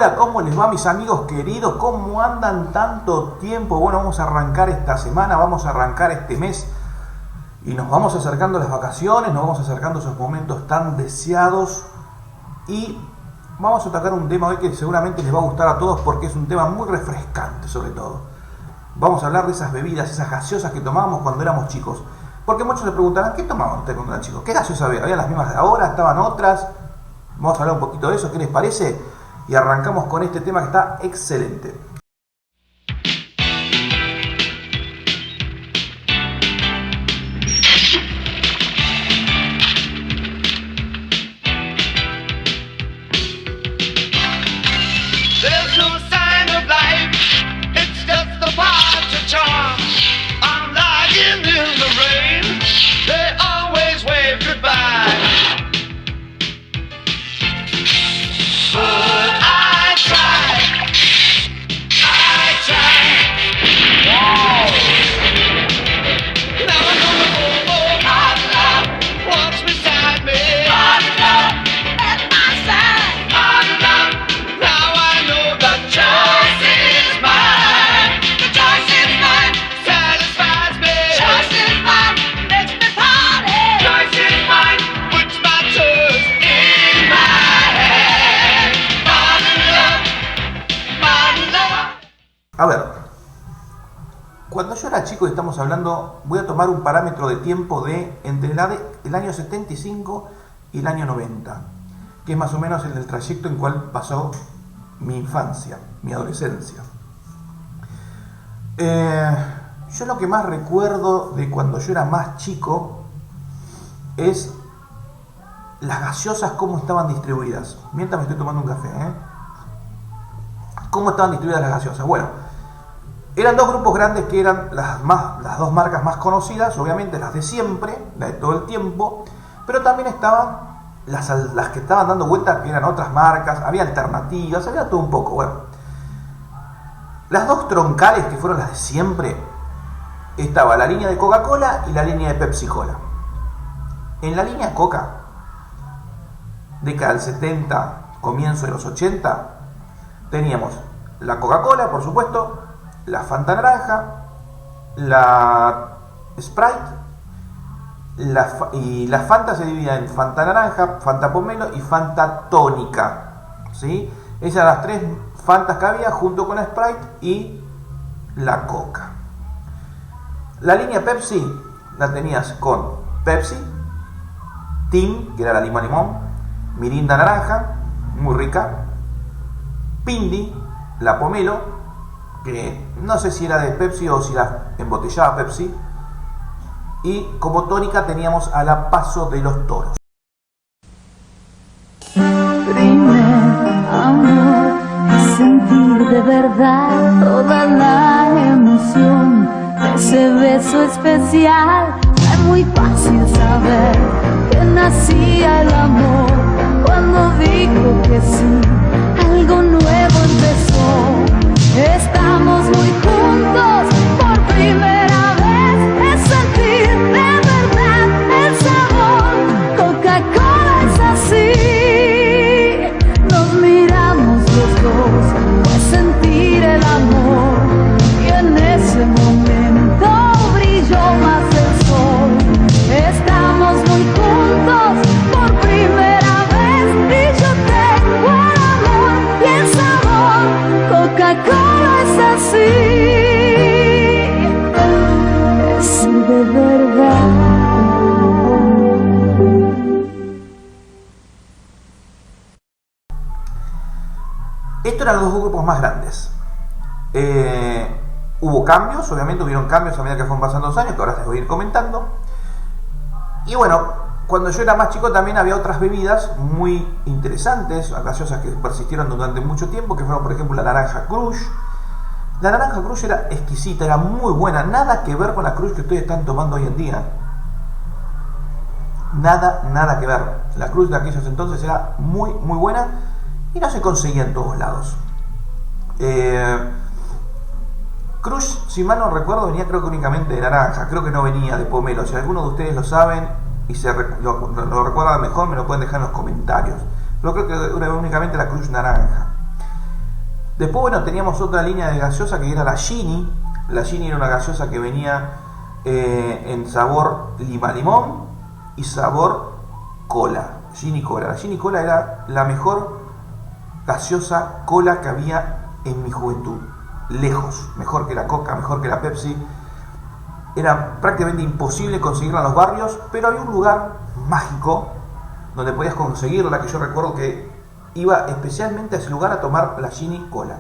Hola, ¿cómo les va, mis amigos queridos? ¿Cómo andan tanto tiempo? Bueno, vamos a arrancar esta semana, vamos a arrancar este mes y nos vamos acercando a las vacaciones, nos vamos acercando a esos momentos tan deseados y vamos a tocar un tema hoy que seguramente les va a gustar a todos porque es un tema muy refrescante sobre todo. Vamos a hablar de esas bebidas, esas gaseosas que tomábamos cuando éramos chicos. Porque muchos se preguntarán, ¿qué tomaban ustedes cuando eran chicos? ¿Qué gaseosas había? ¿Habían las mismas de ahora? ¿Estaban otras? Vamos a hablar un poquito de eso, ¿qué les parece? Y arrancamos con este tema que está excelente. A ver, cuando yo era chico, y estamos hablando, voy a tomar un parámetro de tiempo de entre el año 75 y el año 90, que es más o menos el trayecto en cual pasó mi infancia, mi adolescencia. Yo lo que más recuerdo de cuando yo era más chico es las gaseosas, cómo estaban distribuidas. Mientras me estoy tomando un café, ¿Cómo estaban distribuidas las gaseosas? Bueno, eran dos grupos grandes que eran las dos marcas más conocidas, obviamente las de siempre, las de todo el tiempo, pero también estaban las que estaban dando vueltas, que eran otras marcas, había alternativas, había todo un poco. Bueno, las dos troncales que fueron las de siempre, estaba la línea de Coca-Cola y la línea de Pepsi-Cola. En la línea Coca, década del 70, comienzo de los 80, teníamos la Coca-Cola, por supuesto, la Fanta naranja, la Sprite, y la Fanta se dividía en Fanta naranja, Fanta pomelo y Fanta tónica, ¿sí? Esas eran las tres Fantas que había junto con la Sprite y la Coca. La línea Pepsi la tenías con Pepsi, Tim, que era la lima limón, Mirinda naranja, muy rica, Pindi, la pomelo, que no sé si era de Pepsi o si la embotellaba Pepsi, y como tónica teníamos a la Paso de los Toros. Primer amor es sentir de verdad toda la emoción de ese beso especial. Es muy fácil saber que nacía el amor cuando dijo que sí, algo nuevo empezó. Estamos muy juntos por primera vez, es sentir de verdad el sabor. Coca-Cola es así, nos miramos los dos, fue sentir el amor y en ese momento brilló más el sol. Estamos muy juntos por primera vez y yo tengo el amor y el sabor. Coca-Cola es así, es de verdad. Estos eran los dos grupos más grandes. Hubo cambios, obviamente hubieron cambios a medida que fueron pasando los años, que ahora les voy a ir comentando. Y bueno, cuando yo era más chico también había otras bebidas muy interesantes, gaseosas que persistieron durante mucho tiempo, que fueron por ejemplo la Naranja Crush. La Naranja Crush era exquisita, era muy buena, nada que ver con la Crush que ustedes están tomando hoy en día. Nada que ver. La Crush de aquellos entonces era muy buena y no se conseguía en todos lados. Crush, si mal no recuerdo, venía creo que únicamente de naranja, creo que no venía de pomelo. Si alguno de ustedes lo saben y lo recuerdan mejor, me lo pueden dejar en los comentarios. Pero creo que era únicamente la Crush naranja. Después, bueno, teníamos otra línea de gaseosa que era la Gini. La Gini era una gaseosa que venía en sabor lima limón y sabor cola. Gini Cola. La Gini Cola era la mejor gaseosa cola que había en mi juventud. Lejos. Mejor que la Coca, mejor que la Pepsi. Era prácticamente imposible conseguirla en los barrios, pero había un lugar mágico donde podías conseguirla, que yo recuerdo que iba especialmente a ese lugar a tomar la Gini Cola,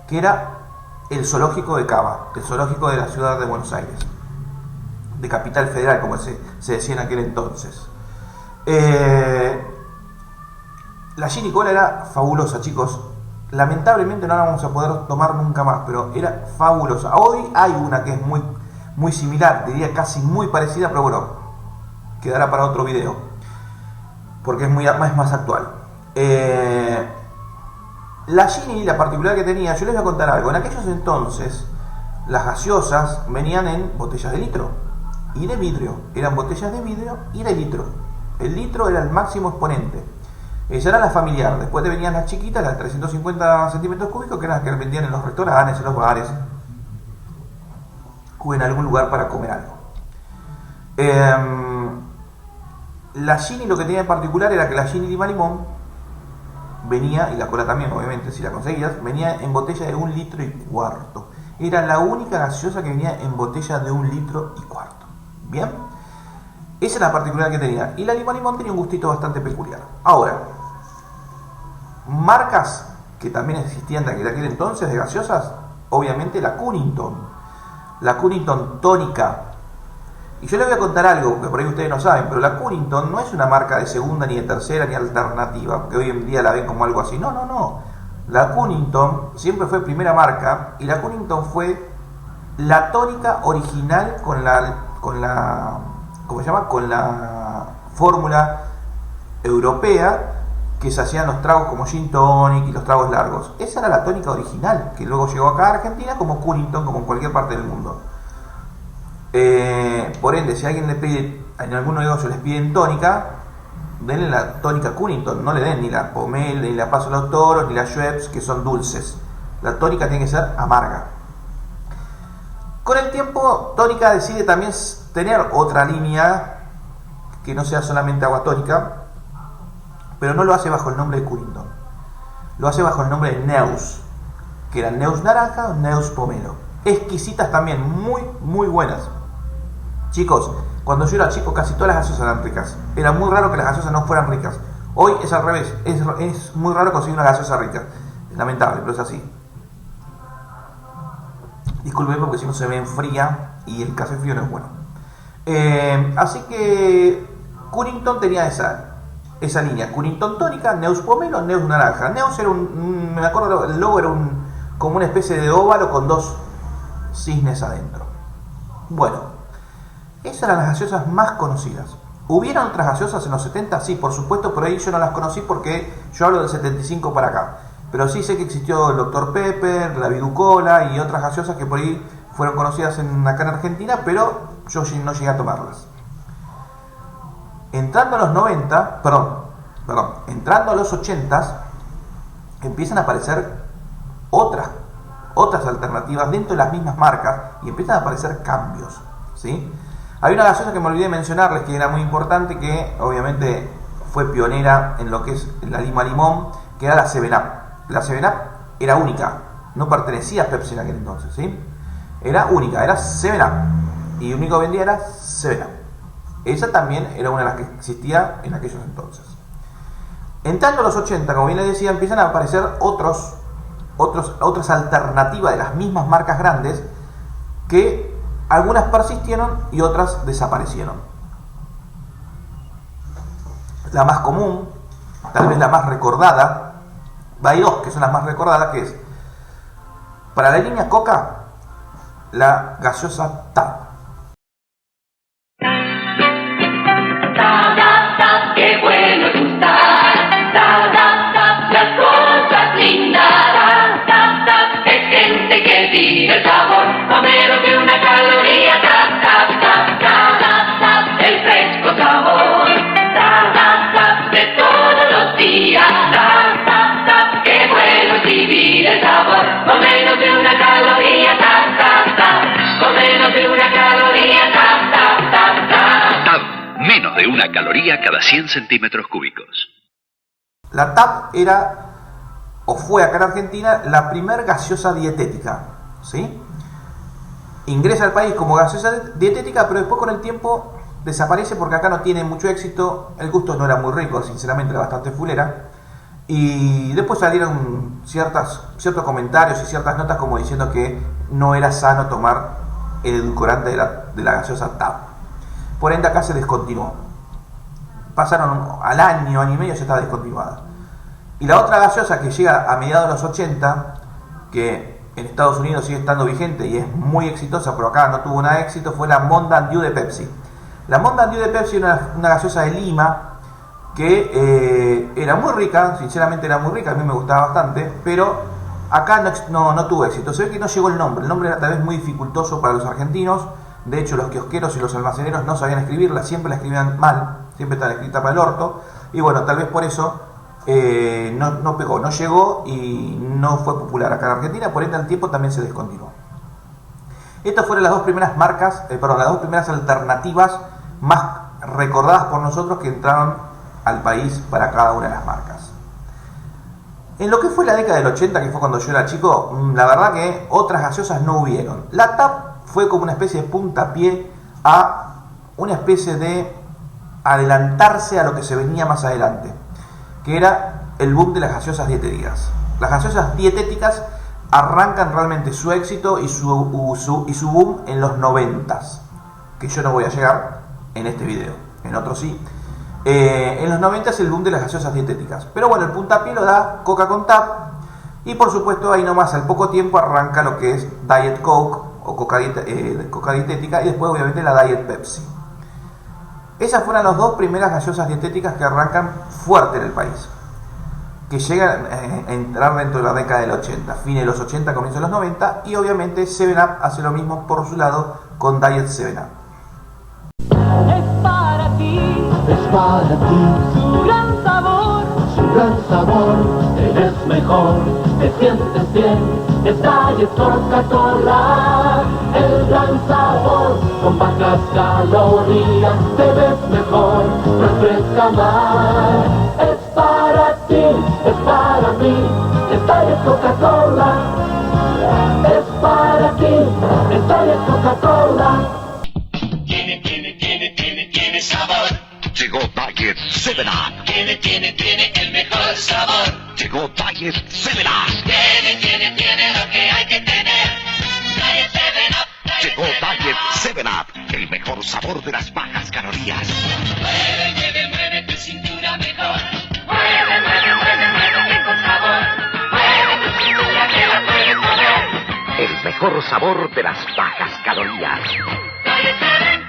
que era el zoológico de Cava, el zoológico de la ciudad de Buenos Aires, de Capital Federal, como se decía en aquel entonces. La Gini Cola era fabulosa, chicos. Lamentablemente no la vamos a poder tomar nunca más, pero era fabulosa. Hoy hay una que es muy similar, diría casi muy parecida, pero bueno, quedará para otro video, porque es más actual. La Gini, la particularidad que tenía, yo les voy a contar algo. En aquellos entonces, las gaseosas venían en botellas de litro y de vidrio. Eran botellas de vidrio y de litro. El litro era el máximo exponente. Esa era la familiar. Después te venían las chiquitas, las 350 centímetros cúbicos, que eran las que vendían en los restaurantes, en los bares, o en algún lugar para comer algo. La Gini, lo que tenía en particular era que la Gini lima limón venía, y la cola también, obviamente, si la conseguías, venía en botella de 1,4 litros. Era la única gaseosa que venía en botella de 1,4 litros. Bien, esa es la particularidad que tenía. Y la lima limón tenía un gustito bastante peculiar. Ahora, marcas que también existían de aquel entonces de gaseosas, obviamente la Cunnington tónica. Y yo les voy a contar algo que por ahí ustedes no saben, pero la Cunnington no es una marca de segunda, ni de tercera, ni alternativa, que hoy en día la ven como algo así. No. La Cunnington siempre fue primera marca, y la Cunnington fue la tónica original con la ¿cómo se llama? Con la fórmula europea que se hacían los tragos como Gin Tonic y los tragos largos. Esa era la tónica original, que luego llegó acá a Argentina como Cunnington, como en cualquier parte del mundo. Por ende, si alguien le pide, en algún negocio les piden tónica, denle la tónica Cunnington, no le den ni la Pomel, ni la Paso de los Toros, ni la Schweppes, que son dulces. La tónica tiene que ser amarga. Con el tiempo, Tónica decide también tener otra línea que no sea solamente agua tónica, pero no lo hace bajo el nombre de Cunnington. Lo hace bajo el nombre de Neus, que era Neus naranja o Neus pomelo. Exquisitas también, muy buenas. Chicos, cuando yo era chico casi todas las gaseosas eran ricas. Era muy raro que las gaseosas no fueran ricas. Hoy es al revés, es muy raro conseguir una gaseosa rica. Es lamentable, pero es así. Disculpen porque si no se me enfría y el café frío no es bueno. Así que Cunnington tenía esa línea. Cunnington tónica, Neus pomelo, Neus naranja. Neus era me acuerdo, el logo era como una especie de óvalo con dos cisnes adentro. Bueno, esas eran las gaseosas más conocidas. ¿Hubieron otras gaseosas en los 70? Sí, por supuesto, pero ahí yo no las conocí porque yo hablo del 75 para acá. Pero sí sé que existió el Dr. Pepper, la Viducola y otras gaseosas que por ahí fueron conocidas acá en Argentina, pero yo no llegué a tomarlas. Entrando a los 90, entrando a los 80, empiezan a aparecer otras alternativas dentro de las mismas marcas y empiezan a aparecer cambios, ¿sí? Hay una gaseosa que me olvidé de mencionarles que era muy importante, que obviamente fue pionera en lo que es la lima limón, que era la 7-Up. La 7-Up era única, no pertenecía a Pepsi en aquel entonces, ¿sí? Era única, era 7-Up, y único que vendía era 7-Up. Esa también era una de las que existía en aquellos entonces. Entrando a los 80, como bien les decía, empiezan a aparecer otras alternativas de las mismas marcas grandes, que algunas persistieron y otras desaparecieron. La más común, tal vez la más recordada, hay dos que son las más recordadas, que es para la línea Coca, la gaseosa TAP. Qué bueno es gustar, las cosas lindas, es gente que vive el sabor, no menos de una caloría, el fresco sabor, de todos los días, qué bueno es vivir el sabor. Una caloría cada 100 centímetros cúbicos. La TAP era, o fue acá en Argentina, la primer gaseosa dietética, ¿sí? Ingresa al país como gaseosa dietética, pero después con el tiempo desaparece porque acá no tiene mucho éxito. El gusto no era muy rico, sinceramente era bastante fulera. Y después salieron ciertos comentarios y ciertas notas como diciendo que no era sano tomar el edulcorante de la gaseosa TAP. Por ende acá se descontinuó. Pasaron al año y medio, ya estaba descontinuada. Y la otra gaseosa que llega a mediados de los 80, que en Estados Unidos sigue estando vigente y es muy exitosa, pero acá no tuvo nada de éxito, fue la Mountain Dew de Pepsi. La Mountain Dew de Pepsi era una gaseosa de Lima que era muy rica, sinceramente era muy rica, a mí me gustaba bastante, pero acá no tuvo éxito. Se ve que no llegó el nombre era tal vez muy dificultoso para los argentinos. De hecho, los kiosqueros y los almaceneros no sabían escribirla, siempre la escribían mal, siempre estaba escrita para el orto, y bueno, tal vez por eso no pegó, no llegó y no fue popular acá en Argentina, por ende al tiempo también se descontinuó. Estas fueron las dos primeras marcas, las dos primeras alternativas más recordadas por nosotros que entraron al país para cada una de las marcas. En lo que fue la década del 80, que fue cuando yo era chico, la verdad que otras gaseosas no hubieron. La TAP fue como una especie de puntapié a una especie de adelantarse a lo que se venía más adelante, que era el boom de las gaseosas dietéticas. Las gaseosas dietéticas arrancan realmente su éxito y su boom en los 90s, que yo no voy a llegar en este video, en otro sí. En los 90 es el boom de las gaseosas dietéticas, pero bueno, el puntapié lo da Coca con TAP, y por supuesto ahí nomás al poco tiempo arranca lo que es Diet Coke o Coca dietética, y después obviamente la Diet Pepsi. Esas fueron las dos primeras gaseosas dietéticas que arrancan fuerte en el país, que llegan a entrar dentro de la década del 80, fines de los 80, comienzo de los 90, y obviamente 7up hace lo mismo por su lado con Diet 7up. Es para ti, su gran sabor, eres mejor, te sientes bien, es Diet Coca-Cola, el gran sabor, con bajas calorías, te ves mejor, refresca más, es para ti, es para mí, es Diet Coca-Cola, es para ti, es Diet Coca-Cola. Tiene sabor. Llegó Diet 7up. Tiene el mejor sabor. Llegó Diet 7up. Tiene lo que hay que tener. Diet 7up. Llegó Diet 7up. El mejor sabor de las bajas calorías. Mueve tu cintura mejor. Mueve con sabor. Mueve tu cintura que la puedes mover. El mejor sabor de las bajas calorías. Diet 7up.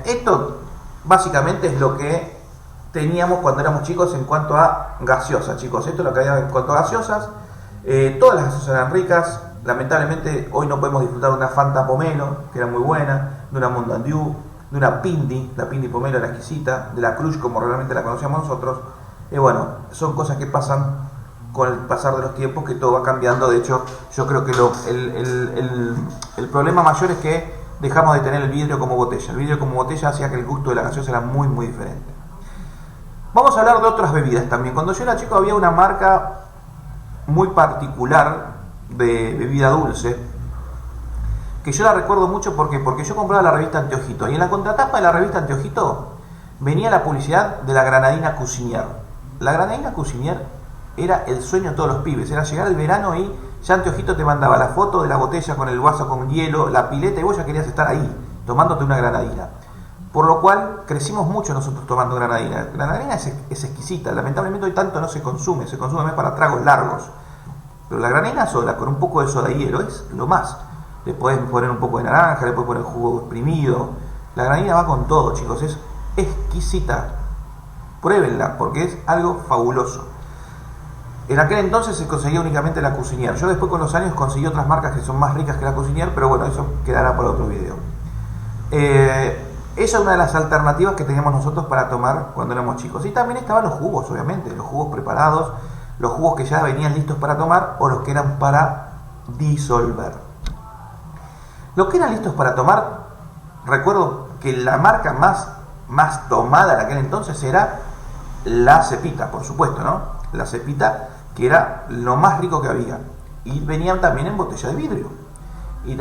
Esto básicamente es lo que teníamos cuando éramos chicos en cuanto a gaseosas, chicos. Esto es lo que había en cuanto a gaseosas. Todas las gaseosas eran ricas. Lamentablemente hoy no podemos disfrutar de una Fanta Pomelo, que era muy buena, de una Mountain Dew, de una Pindi. La Pindi Pomelo era exquisita, de la Crush como realmente la conocíamos nosotros. Bueno, son cosas que pasan con el pasar de los tiempos, que todo va cambiando. De hecho, yo creo que el problema mayor es que dejamos de tener el vidrio como botella. El vidrio como botella hacía que el gusto de la gaseosa era muy muy diferente. Vamos a hablar de otras bebidas también. Cuando yo era chico había una marca muy particular de bebida dulce, que yo la recuerdo mucho porque yo compraba la revista Anteojito, y en la contratapa de la revista Anteojito venía la publicidad de la Granadina Cuisinier. La Granadina Cuisinier era el sueño de todos los pibes, era llegar el verano y ya Anteojito te mandaba la foto de la botella con el vaso con hielo, la pileta, y vos ya querías estar ahí, tomándote una granadina. Por lo cual crecimos mucho nosotros tomando granadina. La granadina es exquisita, lamentablemente hoy tanto no se consume más para tragos largos. Pero la granadina sola, con un poco de soda y hielo, es lo más. Le podés poner un poco de naranja, le podés poner jugo exprimido. La granadina va con todo, chicos, es exquisita. Pruébenla, porque es algo fabuloso. En aquel entonces se conseguía únicamente la Cuisinier. Yo después con los años conseguí otras marcas que son más ricas que la Cuisinier, pero bueno, eso quedará para otro video. Esa es una de las alternativas que teníamos nosotros para tomar cuando éramos chicos. Y también estaban los jugos, obviamente, los jugos preparados, los jugos que ya venían listos para tomar o los que eran para disolver. Los que eran listos para tomar recuerdo que la marca más tomada en aquel entonces era la Cepita, por supuesto, ¿no? La Cepita, que era lo más rico que había. Y venían también en botella de vidrio. Y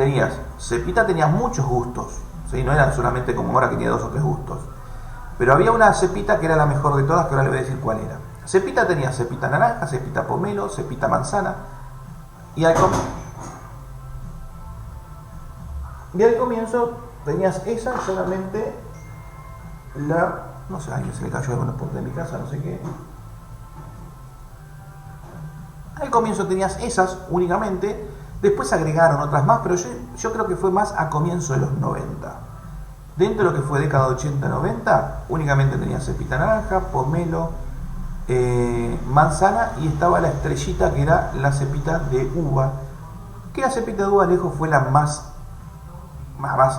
Cepita tenía muchos gustos, ¿sí? No eran solamente como ahora que tenía 2 o 3 gustos. Pero había una Cepita que era la mejor de todas, que ahora le voy a decir cuál era. Cepita tenía Cepita naranja, Cepita pomelo, Cepita manzana. Y al comienzo tenías esa, solamente la... No sé, a alguien se le cayó alguna puerta de mi casa, no sé qué. Al comienzo tenías esas únicamente, después agregaron otras más, pero yo creo que fue más a comienzo de los 90. Dentro de lo que fue década 80-90, únicamente tenías Cepita naranja, pomelo, manzana, y estaba la estrellita que era la Cepita de uva, que la Cepita de uva lejos fue la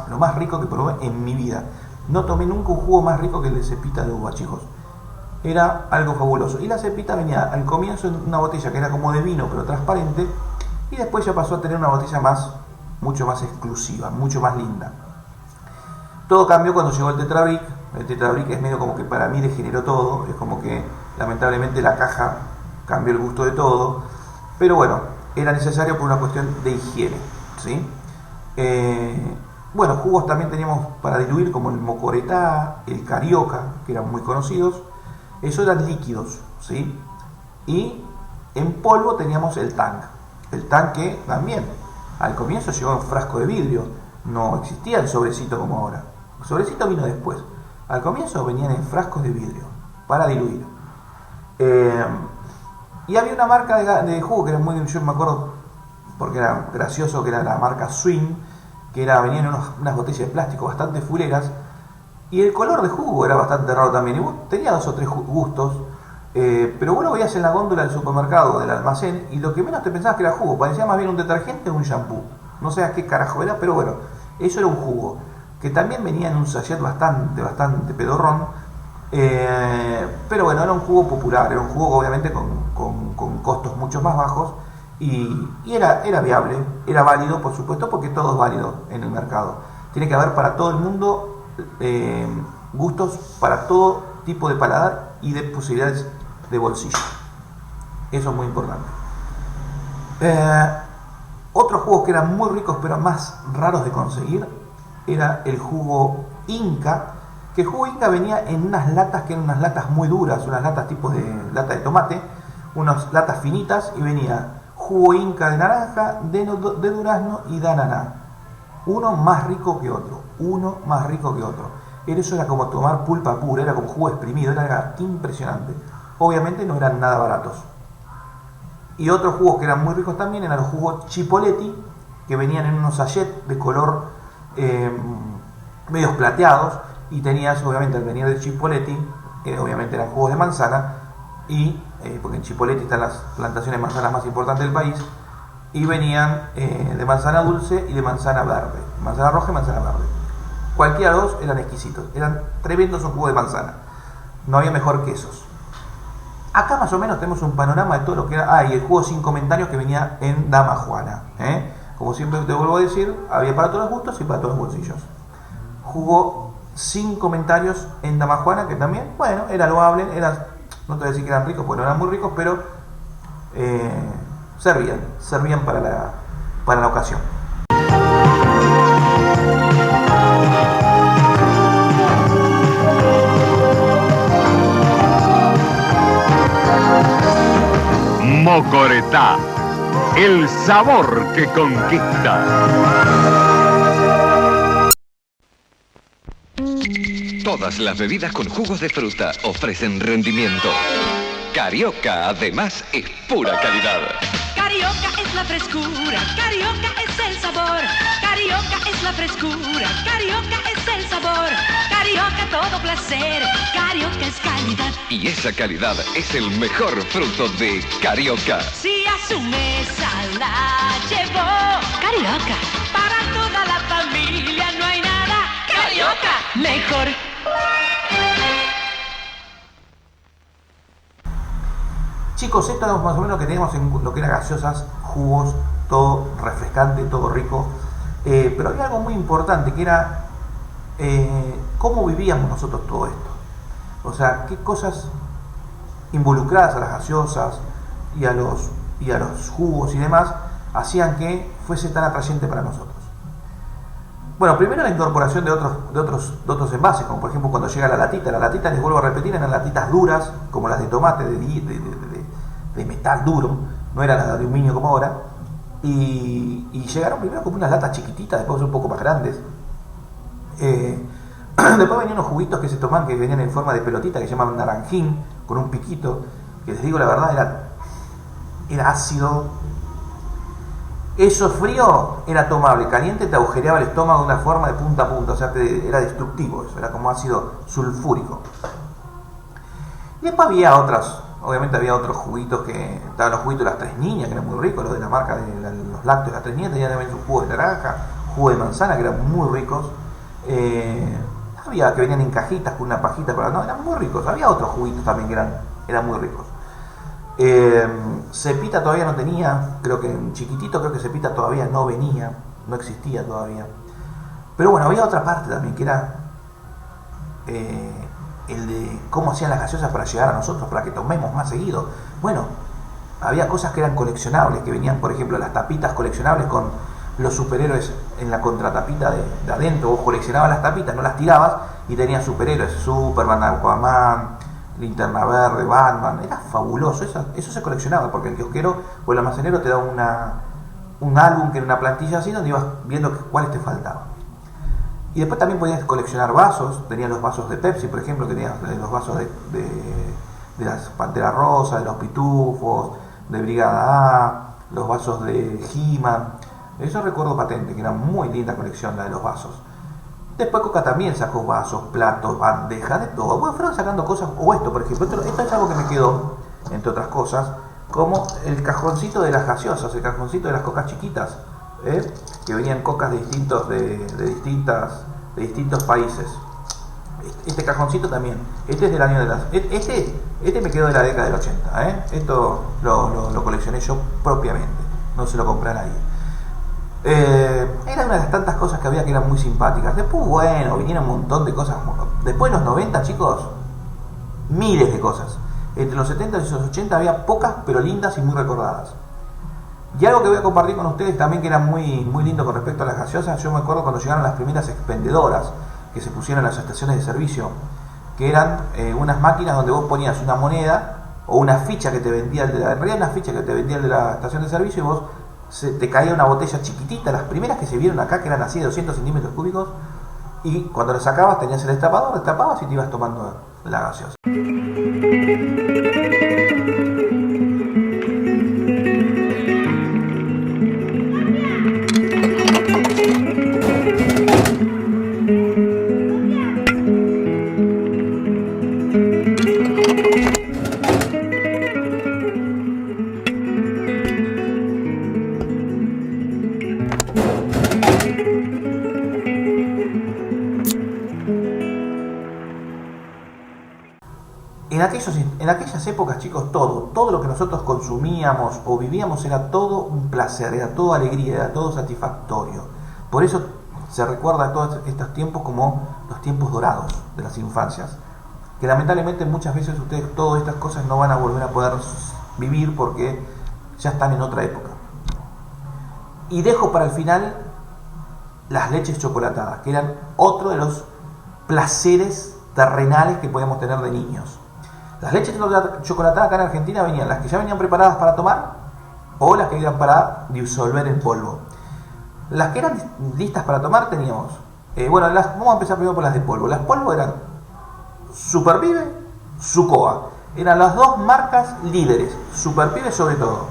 lo más rico que probé en mi vida. No tomé nunca un jugo más rico que el de Cepita de uva, chicos. Era algo fabuloso. Y la Cepita venía al comienzo en una botella que era como de vino, pero transparente, y después ya pasó a tener una botella mucho más exclusiva, mucho más linda. Todo cambió cuando llegó el Tetrabric. El Tetrabric es medio como que para mí degeneró todo. Es como que lamentablemente la caja cambió el gusto de todo. Pero bueno, era necesario por una cuestión de higiene, ¿sí? Bueno, jugos también teníamos para diluir, como el Mocoretá, el Carioca, que eran muy conocidos. Eso eran líquidos, ¿sí? Y en polvo teníamos el Tang. El Tang, que también al comienzo llegó en frasco de vidrio. No existía el sobrecito como ahora. El sobrecito vino después. Al comienzo venían en frascos de vidrio para diluir. Y había una marca de jugo que era muy... Yo me acuerdo, porque era gracioso, que era la marca Swing, que venían en unas botellas de plástico bastante fuleras, y el color de jugo era bastante raro también, y tenía 2 o 3 gustos, pero vos lo veías en la góndola del supermercado, del almacén, y lo que menos te pensabas que era jugo, parecía más bien un detergente o un shampoo, no sé a qué carajo era, pero bueno, eso era un jugo, que también venía en un sachet bastante pedorrón, pero bueno, era un jugo popular, era un jugo obviamente con costos mucho más bajos, y era viable, era válido, por supuesto, porque todo es válido en el mercado. Tiene que haber para todo el mundo gustos para todo tipo de paladar y de posibilidades de bolsillo. Eso es muy importante. Otros jugos que eran muy ricos pero más raros de conseguir era el jugo Inca, que el jugo Inca venía en unas latas que eran unas latas muy duras, unas latas tipo de lata de tomate, unas latas finitas, y venía jugo Inca de naranja, de durazno y de ananá. Uno más rico que otro. Eso era como tomar pulpa pura, era como jugo exprimido, era impresionante. Obviamente no eran nada baratos. Y otros jugos que eran muy ricos también eran los jugos Chipoletti, que venían en unos sachets de color medios plateados, y tenías, obviamente, al venir de Chipoletti, obviamente eran jugos de manzana, y porque en Chipoletti están las plantaciones de manzanas más importantes del país, y venían de manzana dulce y de manzana verde, manzana roja y manzana verde. Cualquiera de los dos eran exquisitos, eran tremendos un jugo de manzana, no había mejor que esos. Acá más o menos tenemos un panorama de todo lo que era. Y el jugo sin comentarios que venía en Dama Juana, como siempre te vuelvo a decir, había para todos los gustos y para todos los bolsillos. Jugo sin comentarios en Dama Juana, que también, bueno, era loable, no te voy a decir que eran ricos, porque no eran muy ricos, pero servían para la ocasión. Mocoretá, el sabor que conquista. Todas las bebidas con jugos de fruta ofrecen rendimiento. Carioca, además, es pura calidad. Carioca es la frescura, Carioca es el sabor. Carioca es la frescura, Carioca es el sabor. Carioca todo placer, Carioca es calidad. Y esa calidad es el mejor fruto de Carioca. Si a su mesa la llevó, Carioca. Para toda la familia no hay nada, Carioca mejor. Chicos, esto es más o menos lo que teníamos en lo que era gaseosas, jugos, todo refrescante, todo rico. Pero había algo muy importante que era cómo vivíamos nosotros todo esto. O sea, qué cosas involucradas a las gaseosas y a los jugos y demás hacían que fuese tan atrayente para nosotros. Bueno, primero la incorporación de otros envases, como por ejemplo cuando llega la latita, les vuelvo a repetir, eran latitas duras, como las de tomate, de metal duro, no eran las de aluminio como ahora, y llegaron primero como unas latas chiquititas, después un poco más grandes. Después venían unos juguitos que se tomaban, que venían en forma de pelotita, que se llamaban naranjín, con un piquito, que les digo la verdad, era ácido. Eso frío era tomable, caliente te agujereaba el estómago de una forma de punta a punta, o sea, era destructivo eso, era como ácido sulfúrico. Y después obviamente había otros juguitos, que estaban los juguitos de las Tres Niñas, que eran muy ricos, los de la marca de los lácteos de las Tres Niñas, tenían también sus jugos de naranja, jugo de manzana, que eran muy ricos. Había que venían en cajitas con una pajita, pero no, eran muy ricos. Había otros juguitos también que eran muy ricos. Cepita todavía no tenía, creo que en chiquitito, creo que Cepita todavía no venía, no existía todavía. Pero bueno, había otra parte también, que era el de cómo hacían las gaseosas para llegar a nosotros, para que tomemos más seguido. Bueno, había cosas que eran coleccionables, que venían, por ejemplo, las tapitas coleccionables con los superhéroes en la contratapita de adentro. Vos coleccionabas las tapitas, no las tirabas, y tenías superhéroes, Superman, Aquaman, Linterna Verde, Batman. Era fabuloso, eso se coleccionaba, porque el kiosquero o el almacenero te daba un álbum que era una plantilla así, donde ibas viendo cuáles te faltaban. Y después también podías coleccionar vasos. Tenías los vasos de Pepsi, por ejemplo, que tenías los vasos de las Pantera Rosa, de los Pitufos, de Brigada A, los vasos de He-Man. Eso recuerdo patente, que era muy linda colección la de los vasos. Después Coca también sacó vasos, platos, bandejas, de todo. Bueno, fueron sacando cosas, o esto, por ejemplo. Esto es algo que me quedó, entre otras cosas, como el cajoncito de las gaseosas, el cajoncito de las cocas chiquitas, que venían cocas de distintos países. Este cajoncito también, este es del año de las... Este me quedó de la década del 80, Esto lo coleccioné yo propiamente, no se lo compré a nadie. Era una de las tantas cosas que había que eran muy simpáticas. Después, bueno, vinieron un montón de cosas. Después de los 90, chicos, miles de cosas. Entre los 70 y los 80 había pocas, pero lindas y muy recordadas. Y algo que voy a compartir con ustedes también, que era muy, muy lindo con respecto a las gaseosas. Yo me acuerdo cuando llegaron las primeras expendedoras que se pusieron en las estaciones de servicio, que eran unas máquinas donde vos ponías una moneda o una ficha que te vendía en realidad una ficha que te vendía el de la estación de servicio, y vos te caía una botella chiquitita, las primeras que se vieron acá, que eran así de 200 centímetros cúbicos, y cuando la sacabas tenías el destapador, destapabas y te ibas tomando la gaseosa. En aquellas épocas, chicos, todo lo que nosotros consumíamos o vivíamos era todo un placer, era todo alegría, era todo satisfactorio. Por eso se recuerda a todos estos tiempos como los tiempos dorados de las infancias, que lamentablemente muchas veces ustedes todas estas cosas no van a volver a poder vivir porque ya están en otra época. Y dejo para el final las leches chocolatadas, que eran otro de los placeres terrenales que podíamos tener de niños. Las leches chocolatadas acá en Argentina venían las que ya venían preparadas para tomar o las que eran para disolver en polvo. Las que eran listas para tomar teníamos, vamos a empezar primero por las de polvo. Las polvo eran Superpibe, Sucoa. Eran las dos marcas líderes, Superpibe sobre todo.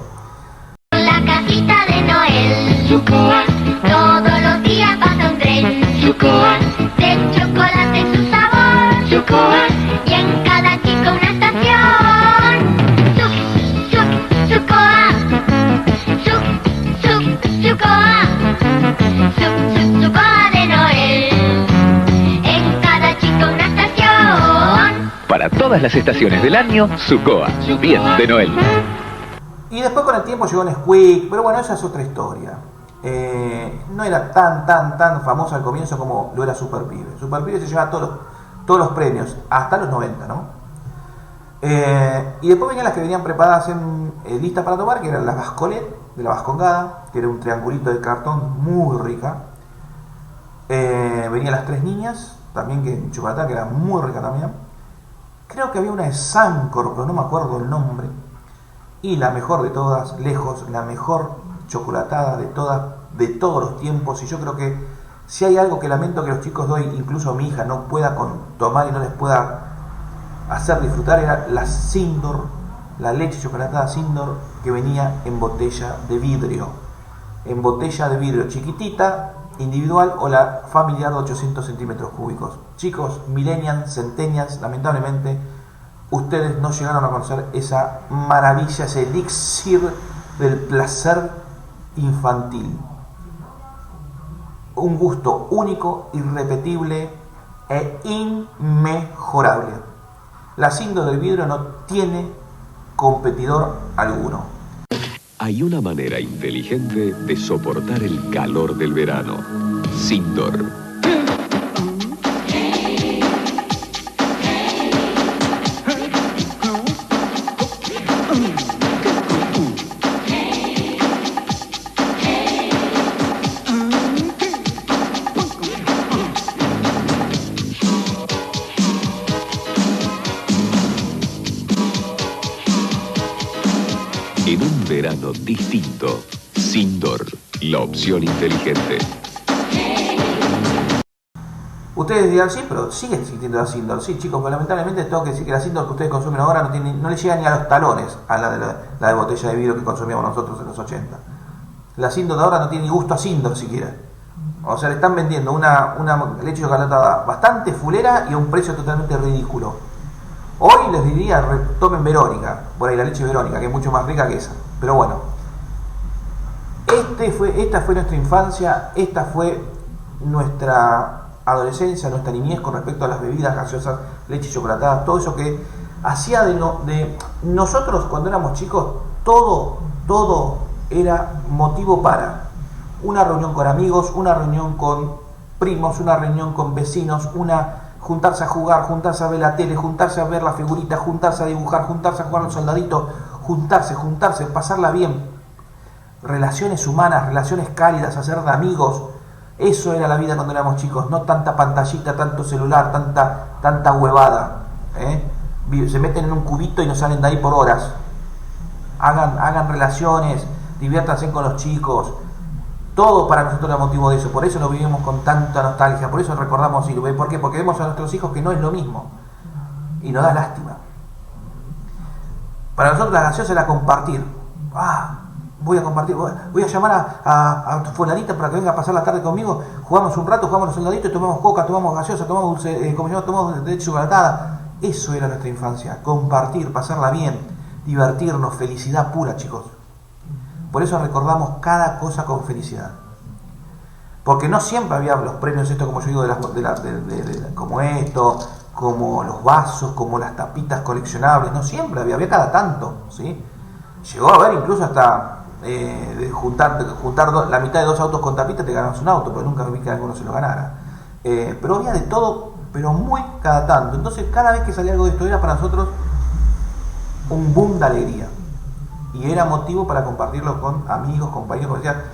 La casita de Noel, Sucoa, todos los días pasa un tren, Sucoa, de chocolate su sabor, Sucoa, y en cada chico una estación, Sucoa, Sucoa de Noel, en cada chico una estación. Para todas las estaciones del año, Sucoa, bien de Noel. Y después con el tiempo llegó Nesquik, pero bueno, esa es otra historia. no era tan famosa al comienzo como lo era Super Pibe. Super Pibe se llevaba todos los premios, hasta los 90, ¿no? Y después venían las que venían preparadas listas para tomar, que eran las Bascolet, de la Vascongada, que era un triangulito de cartón muy rica. Venían las Tres Niñas, también que chocolatada, que era muy rica también. Creo que había una de Sancor, pero no me acuerdo el nombre. Y la mejor de todas, lejos, la mejor chocolatada de todos los tiempos. Y yo creo que si hay algo que lamento que los chicos de hoy, incluso mi hija, no pueda tomar y no les pueda hacer disfrutar, era la Sindor, la leche chocolatada Sindor, que venía en botella de vidrio. En botella de vidrio chiquitita, individual, o la familiar de 800 centímetros cúbicos. Chicos, millennials, centennials, lamentablemente, ustedes no llegaron a conocer esa maravilla, ese elixir del placer infantil. Un gusto único, irrepetible e inmejorable. La Sindor del vidrio no tiene competidor alguno. Hay una manera inteligente de soportar el calor del verano. Sindor. En un verano distinto, Sindor, la opción inteligente. Ustedes dirán, sí, pero sigue existiendo la Sindor. Sí, chicos, pero lamentablemente tengo que decir que la Sindor que ustedes consumen ahora no le llega ni a los talones a la de botella de vidrio que consumíamos nosotros en los 80. La Sindor de ahora no tiene ni gusto a Sindor siquiera. O sea, le están vendiendo una leche chocolatada bastante fulera y a un precio totalmente ridículo. Hoy les diría, tomen Verónica, por ahí la leche Verónica, que es mucho más rica que esa. Pero bueno, esta fue nuestra infancia, esta fue nuestra adolescencia, nuestra niñez con respecto a las bebidas gaseosas, leche chocolatada, todo eso que hacía de nosotros cuando éramos chicos, todo era motivo para una reunión con amigos, una reunión con primos, una reunión con vecinos, juntarse a jugar, juntarse a ver la tele, juntarse a ver la figurita, juntarse a dibujar, juntarse a jugar los soldaditos, juntarse, pasarla bien. Relaciones humanas, relaciones cálidas, hacer de amigos. Eso era la vida cuando éramos chicos, no tanta pantallita, tanto celular, tanta huevada. Se meten en un cubito y no salen de ahí por horas. Hagan relaciones, diviértanse con los chicos. Todo para nosotros era motivo de eso, por eso lo vivimos con tanta nostalgia, por eso recordamos y ¿por qué? Porque vemos a nuestros hijos que no es lo mismo y nos da lástima. Para nosotros la gaseosa era compartir. Voy a compartir, voy a llamar a tu fulanita para que venga a pasar la tarde conmigo, jugamos un rato, jugamos los soldaditos, tomamos coca, tomamos gaseosa, tomamos dulce, tomamos leche chocolatada. Eso era nuestra infancia, compartir, pasarla bien, divertirnos, felicidad pura, chicos. Por eso recordamos cada cosa con felicidad. Porque no siempre había los premios estos, como yo digo, como esto, como los vasos, como las tapitas coleccionables. No siempre había cada tanto, ¿sí? Llegó a haber incluso hasta juntar la mitad de 2 autos con tapitas, te ganabas un auto, pero nunca vi que alguno se lo ganara. Pero había de todo, pero muy cada tanto. Entonces cada vez que salía algo de esto era para nosotros un boom de alegría. Y era motivo para compartirlo con amigos, compañeros, comerciales.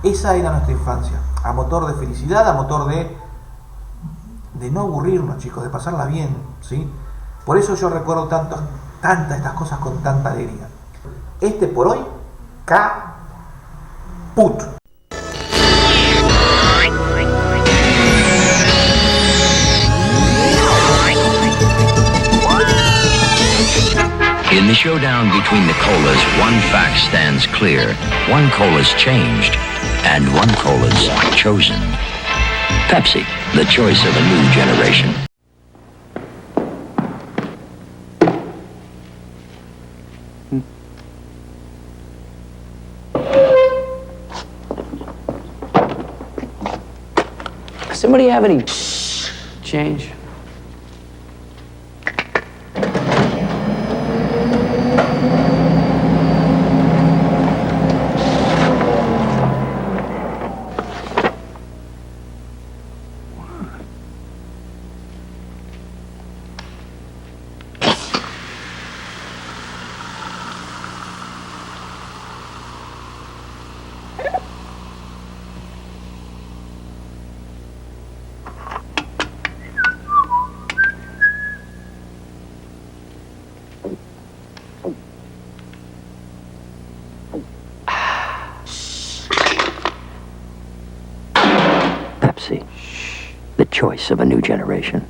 Esa era nuestra infancia, a motor de felicidad, a motor de no aburrirnos, chicos, de pasarla bien, ¿sí? Por eso yo recuerdo tantas estas cosas con tanta alegría. Por hoy, caput. In the showdown between the colas, one fact stands clear. One cola's changed, and one cola's chosen. Pepsi, the choice of a new generation. Somebody have any change? the choice of a new generation.